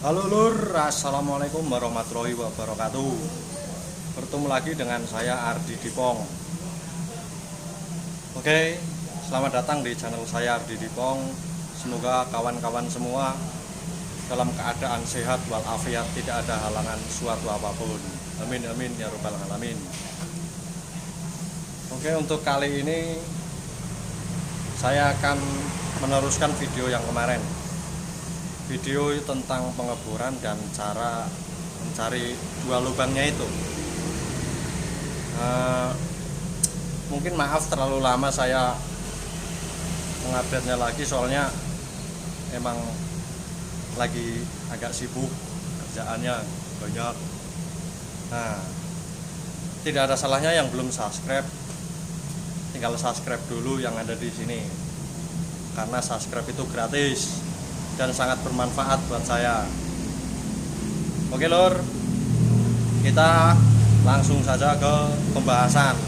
Halo Lur, Assalamualaikum warahmatullahi wabarakatuh. Bertemu lagi dengan saya Ardi Dipong. Oke, selamat datang di channel saya Ardi Dipong. Semoga kawan-kawan semua dalam keadaan sehat walafiat, tidak ada halangan suatu apapun. Amin amin ya rabbal alamin. Oke, untuk kali ini saya akan meneruskan video yang kemarin. Video tentang pengeboran dan cara mencari dua lubangnya itu. Mungkin maaf terlalu lama saya mengupdate-nya lagi, soalnya emang lagi agak sibuk, kerjaannya banyak. Nah, tidak ada salahnya yang belum subscribe, tinggal subscribe dulu yang ada di sini, karena subscribe itu gratis dan sangat bermanfaat buat saya. Oke Lur, kita langsung saja ke pembahasan.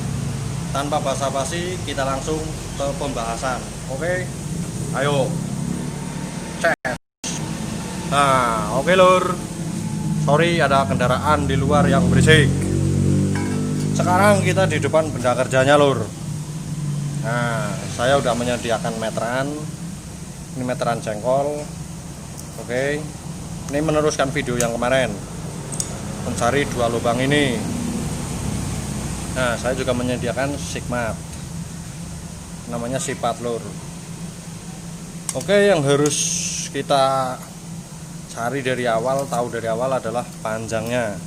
Tanpa basa-basi, kita langsung ke pembahasan. Oke, ayo cek. Nah, oke Lur, sorry ada kendaraan di luar yang berisik. Sekarang kita di depan benda kerjanya Lur. Nah, saya udah menyediakan meteran. Ini meteran jengkol. Oke, ini meneruskan video yang kemarin, mencari dua lubang ini. Nah, saya juga menyediakan sigmat, namanya sipat Lur. Oke, yang harus kita cari dari awal, tahu dari awal adalah panjangnya.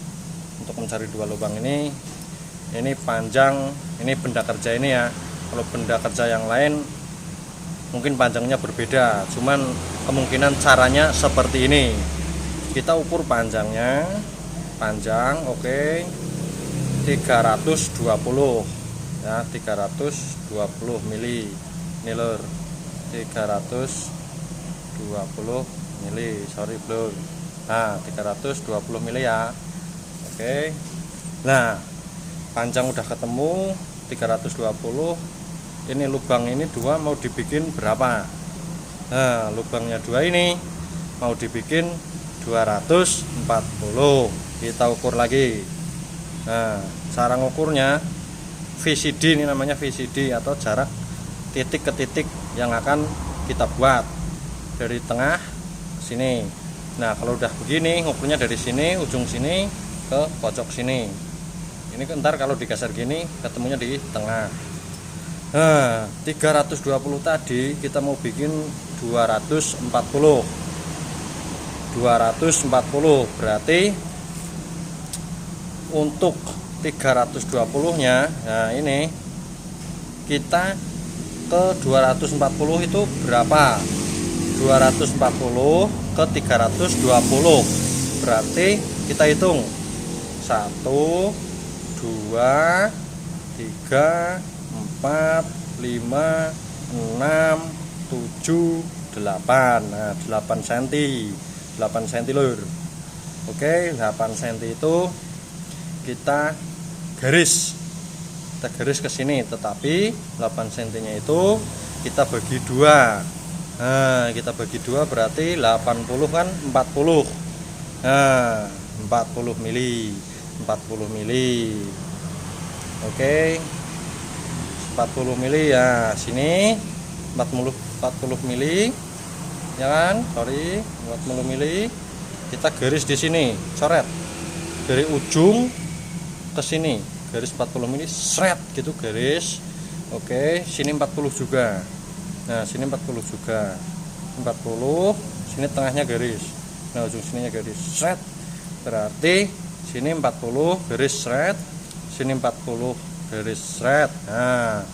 Untuk mencari dua lubang ini panjang, ini benda kerja ini ya. Kalau benda kerja yang lain mungkin panjangnya berbeda, cuman kemungkinan caranya seperti ini. Kita ukur panjangnya, oke, 320 ya, 320 mili ini Lur, 320 mili, sorry Lur. Nah, 320 mili ya. Oke, nah panjang udah ketemu 320. Ini lubang ini dua mau dibikin berapa? Nah, lubangnya dua ini mau dibikin 240. Kita ukur lagi. Nah, cara ngukurnya VCD, ini namanya VCD atau jarak titik ke titik yang akan kita buat dari tengah ke sini. Nah, kalau udah begini ngukurnya dari sini, ujung sini ke pojok sini. Ini ntar kalau digeser gini ketemunya di tengah. Nah, 320 tadi kita mau bikin 240. Berarti untuk 320-nya, nah ini kita ke 240 itu berapa? 240 ke 320. Berarti kita hitung 1 2 3 4 5 6 7 8. Nah, 8 cm. 8 cm Lur. Oke, 8 cm itu kita garis. Kita garis ke sini, tetapi 8 cm-nya itu kita bagi dua. Nah, kita bagi dua berarti 80 kan 40. Nah, 40 mili. 40 mili. Oke. 40 mili ya, sini 40 mili ya kan, sorry 40 mili. Kita garis di sini, coret dari ujung ke sini, garis 40 mili, seret gitu garis. Oke, sini 40 juga. Nah, sini 40 juga, 40, sini tengahnya garis. Nah, ujung sininya garis, seret. Berarti sini 40 garis seret, sini 40 garis seret. Nah,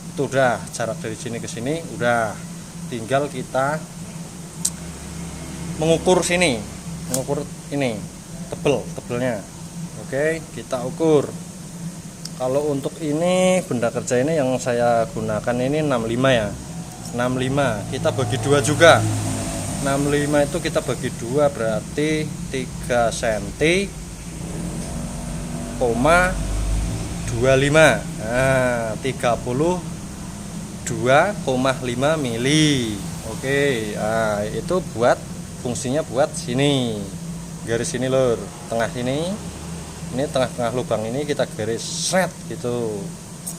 itu udah jarak dari sini ke sini udah. Tinggal kita mengukur sini, mengukur ini tebelnya. Oke, kita ukur. Kalau untuk ini benda kerja ini yang saya gunakan ini 65 ya. 65 kita bagi dua juga. 65 itu kita bagi dua berarti 3 cm, 25. Nah, 32,5 mili. Oke, nah, itu buat fungsinya buat sini. garis ini lur, tengah ini tengah-tengah lubang ini kita garis sret gitu.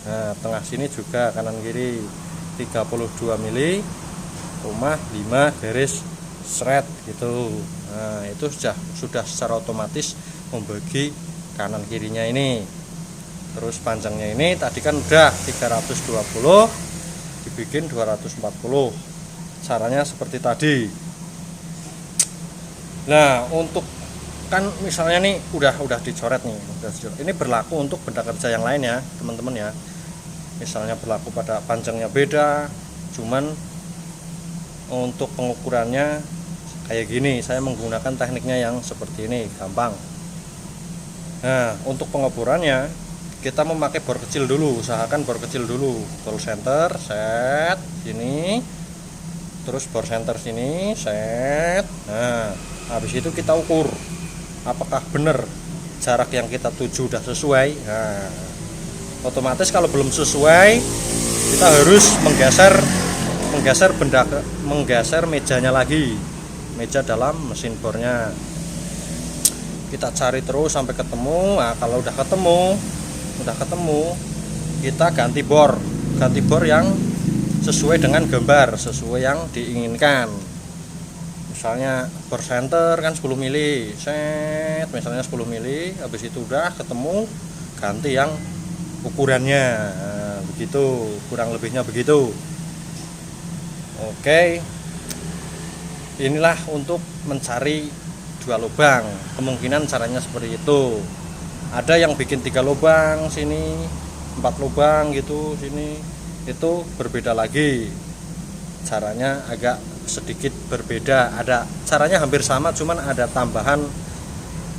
Nah tengah sini juga kanan kiri 32 mili, 5 garis sret gitu. Nah itu sudah secara otomatis membagi kanan kirinya ini. Terus panjangnya ini tadi kan udah 320 dibikin 240. Caranya seperti tadi. Nah untuk kan misalnya nih udah dicoret nih, ini berlaku untuk benda kerja yang lain ya teman-teman ya. Misalnya berlaku pada panjangnya beda, cuman untuk pengukurannya kayak gini, saya menggunakan tekniknya yang seperti ini, gampang. Nah untuk pengoborannya kita memakai bor kecil dulu, usahakan bor kecil dulu, bor center set sini, terus bor center sini set. Nah habis itu kita ukur apakah benar jarak yang kita tuju udah sesuai. Nah otomatis kalau belum sesuai kita harus menggeser mejanya lagi, meja dalam mesin bornya kita cari terus sampai ketemu. Nah kalau udah ketemu kita ganti bor yang sesuai dengan gambar, sesuai yang diinginkan. Misalnya bor center kan 10 mili set, misalnya 10 mili, habis itu udah ketemu ganti yang ukurannya. Nah, begitu kurang lebihnya begitu. Oke, inilah untuk mencari 2 lubang, kemungkinan caranya seperti itu. Ada yang bikin 3 lubang sini, 4 lubang gitu sini, itu berbeda lagi, caranya agak sedikit berbeda. Ada caranya hampir sama, cuman ada tambahan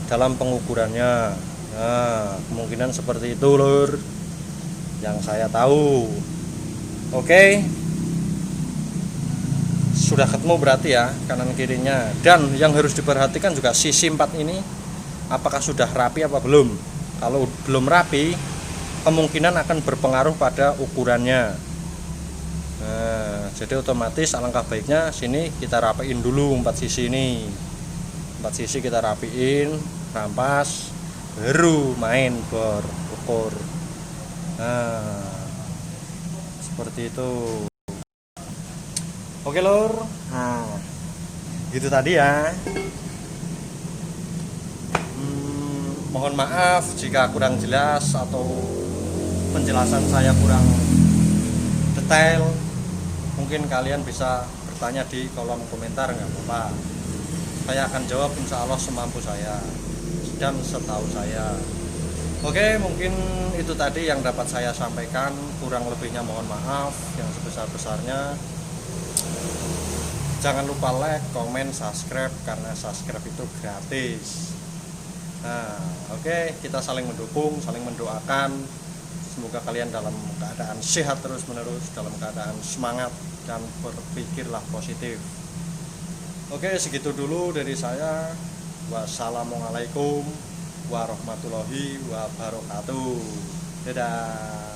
dalam pengukurannya. Nah kemungkinan seperti itu lur yang saya tahu. Oke, sudah ketemu berarti ya kanan kirinya. Dan yang harus diperhatikan juga sisi 4 ini apakah sudah rapi apa belum. Kalau belum rapi kemungkinan akan berpengaruh pada ukurannya. Nah, jadi otomatis alangkah baiknya sini kita rapiin dulu 4 sisi ini. 4 sisi kita rapiin, rampas, baru main bor ukur. Nah, seperti itu. Oke lur. Nah, gitu tadi ya. Mohon maaf jika kurang jelas atau penjelasan saya kurang detail. Mungkin kalian bisa bertanya di kolom komentar, nggak apa-apa. Saya akan jawab insya Allah semampu saya dan setahu saya. Oke, mungkin itu tadi yang dapat saya sampaikan. Kurang lebihnya mohon maaf yang sebesar-besarnya. Jangan lupa like, komen, subscribe, karena subscribe itu gratis. Nah, oke, kita saling mendukung, saling mendoakan. Semoga kalian dalam keadaan sehat terus-menerus, dalam keadaan semangat, dan berpikirlah positif. Oke, segitu dulu dari saya. Wassalamualaikum warahmatullahi wabarakatuh. Dadah.